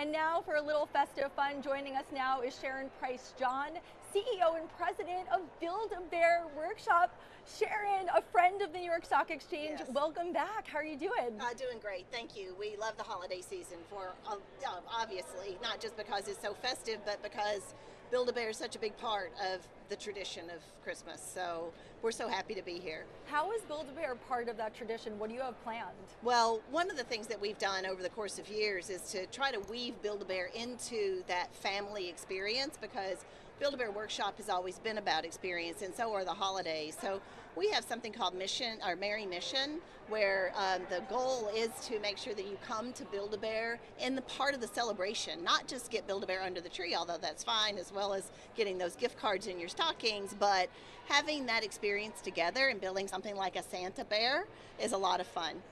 And now for a little festive fun, joining us now is Sharon Price John, CEO and President of Build-A-Bear Workshop. Sharon, a friend of the New York Stock Exchange, Yes. Welcome back. How are you doing? Doing great, thank you. We love the holiday season for, obviously, not just because it's so festive, but because Build-A-Bear is such a big part of the tradition of Christmas. So we're so happy to be here. How is Build-A-Bear part of that tradition? What do you have planned? Well, one of the things that we've done over the course of years is to try to weave Build-A-Bear into that family experience, because Build-A-Bear Workshop has always been about experience, and so are the holidays. So we have something called Mission, or Merry Mission, where the goal is to make sure that you come to Build-A-Bear in the part of the celebration, not just get Build-A-Bear under the tree, although that's fine, as well as getting those gift cards in your stockings, but having that experience together and building something like a Santa bear is a lot of fun.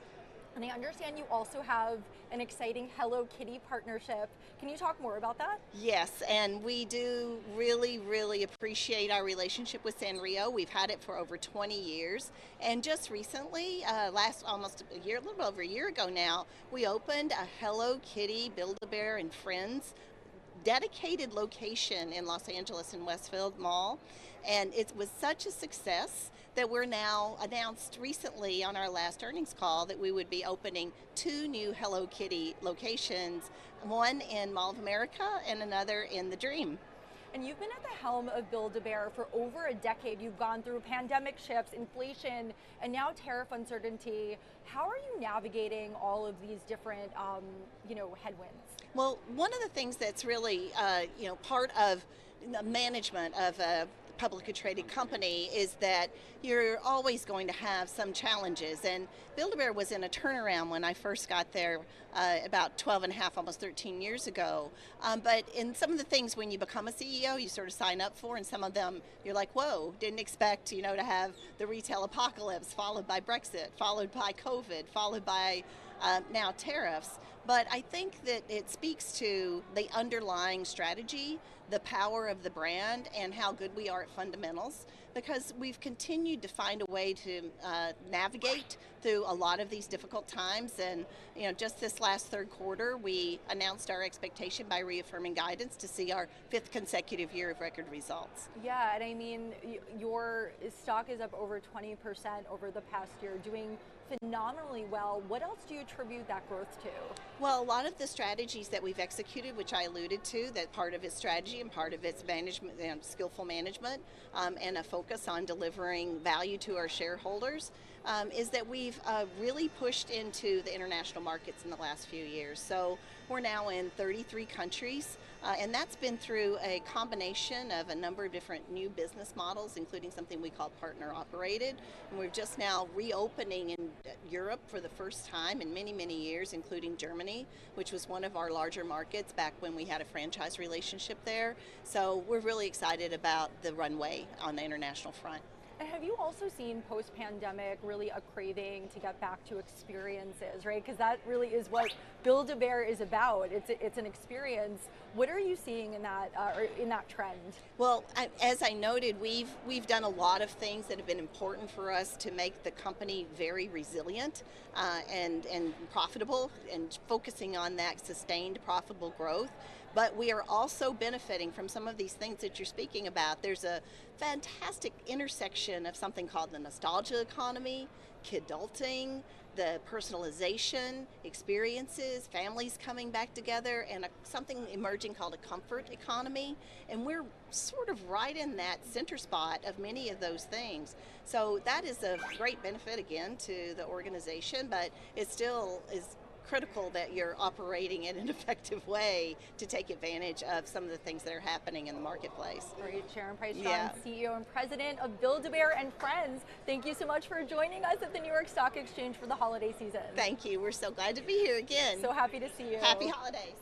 And I understand you also have an exciting Hello Kitty partnership. Can you talk more about that? Yes, and we do really appreciate our relationship with Sanrio. We've had it for over 20 years, and just recently, almost a year, a little over a year ago now, we opened a Hello Kitty Build-A-Bear and Friends dedicated location in Los Angeles in Westfield Mall, and it was such a success that we're now announced recently on our last earnings call that we would be opening 2 new Hello Kitty locations, one in Mall of America and another in the Dream. And you've been at the helm of Build-A-Bear for over a decade. You've gone through pandemic shifts, inflation, and now tariff uncertainty. How are you navigating all of these different, headwinds? Well, one of the things that's really, part of the management of a publicly traded company is that you're always going to have some challenges, and Build-A-Bear was in a turnaround when I first got there about 12 and a half, almost 13 years ago. But in some of the things when you become a CEO, you sort of sign up for, and some of them you're like, whoa, didn't expect, to have the retail apocalypse, followed by Brexit, followed by COVID, followed by now tariffs. But I think that it speaks to the underlying strategy, the power of the brand, and how good we are at fundamentals, because we've continued to find a way to navigate through a lot of these difficult times. And just this last third quarter, we announced our expectation by reaffirming guidance to see our 5th consecutive year of record results. Yeah, and I mean, your stock is up over 20% over the past year, doing phenomenally well. What else do you attribute that growth to? Well, a lot of the strategies that we've executed, which I alluded to, that part of its strategy and part of its management, skillful management, and a focus on delivering value to our shareholders, is that we've really pushed into the international markets in the last few years. So we're now in 33 countries, and that's been through a combination of a number of different new business models, including something we call partner operated. And we're just now reopening in Europe for the first time in many years, including Germany, which was one of our larger markets back when we had a franchise relationship there. So we're really excited about the runway on the international front. And have you also seen post-pandemic really a craving to get back to experiences, right? Because that really is what Build-A-Bear is about. It's an experience. What are you seeing in that trend? Well, as I noted, we've done a lot of things that have been important for us to make the company very resilient and profitable, and focusing on that sustained profitable growth. But we are also benefiting from some of these things that you're speaking about. There's a fantastic intersection of something called the nostalgia economy, kidulting, the personalization, experiences, families coming back together, and something emerging called a comfort economy. And we're sort of right in that center spot of many of those things. So that is a great benefit, again, to the organization, but it still is critical that you're operating in an effective way to take advantage of some of the things that are happening in the marketplace. Great. Sharon Price John, Yeah. CEO and President of Build-A-Bear and Friends. Thank you so much for joining us at the New York Stock Exchange for the holiday season. Thank you. We're so glad to be here again. So happy to see you. Happy holidays.